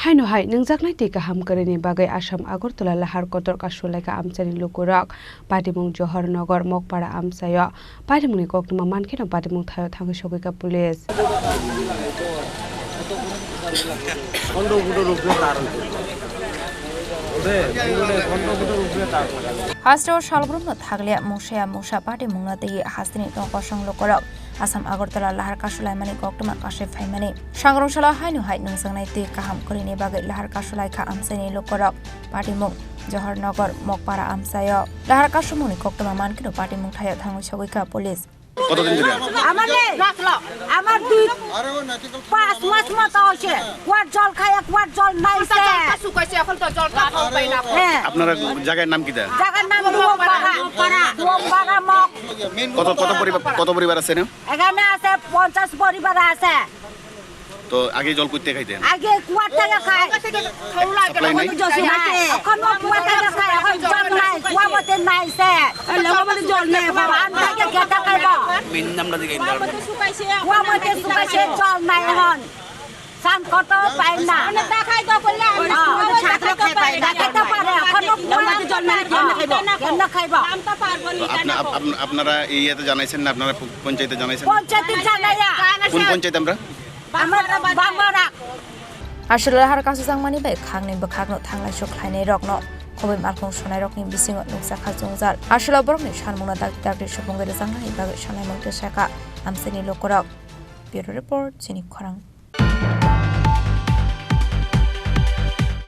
Haino Nungjaknai Kaham Kwrwini Bagwi Assam Agartala Lahar Kotor kaswlaikha Amchaini Lukurok Patimung Johor Nogor Mokpara Amsayo Patimungni Koktuma Mankino Patimung Thayo Thangi Sogika Police Hasro Shalbrum Thaglia Musha Musha Party Munati Hastini Kosong Lukurok Assam Agartala Lahar kaswlaikha Koktuma Kashif Haimani Shangrong Shala Haino Nungjaknai Kaham Kwrwini Bagwi Lahar kaswlaikha Amchaini Lukurok Patimung Johor Nogor Mokpara Amsayo Lahar kaswlaikha Koktuma Mankino Patimung Thayo Thangi Sogika Police কতদিন ধরে আমার 5 মাস মতো হচ্ছে কোয়ার জল খায় কোয়ার জল নাইছে শুকাইছে এখন তো জল খাওয়া পাই না আপনারা জায়গার নাম কিটা জায়গার নাম লোমবাড়া মক কত পরিবার আছে না এখানে আছে 50 পরিবার আছে তো আগে জল কইতে খাইতেন আগে কুয়ার থেকে খায় এখন কুয়ার থেকে খায় এখন জল নাই কুয়া মতে নাইছে লগমতে জল নেই বাবা আন থেকে কেটা খাইব মেন নামটা দিকে কুয়া মতে শুকাইছে জল নাই এখন সান কত পাই না মানে দেখাই তো করলে ছাত্র খাই পাই দেখাতে পারে এখন কুয়া মতে জল নাই কেন খাইব আম তো পারবো না আপনারা এইয়াতে জানাইছেন না আপনারা পঞ্চায়েতে জানাইছেন পঞ্চায়েতে জানাইয়া কোন পঞ্চায়েত আমরা Asal lahar kasus ang mani bay khang ni bakhak no thanglai shoklai nei rok no khobai malkhong sonai rok ni bisingo nungjakha jongjal asal borok ni sanmungna dak shopong gere jangai bagwi sanai mangte saka Amchaini Lukurok Bureau Report Chini Khorang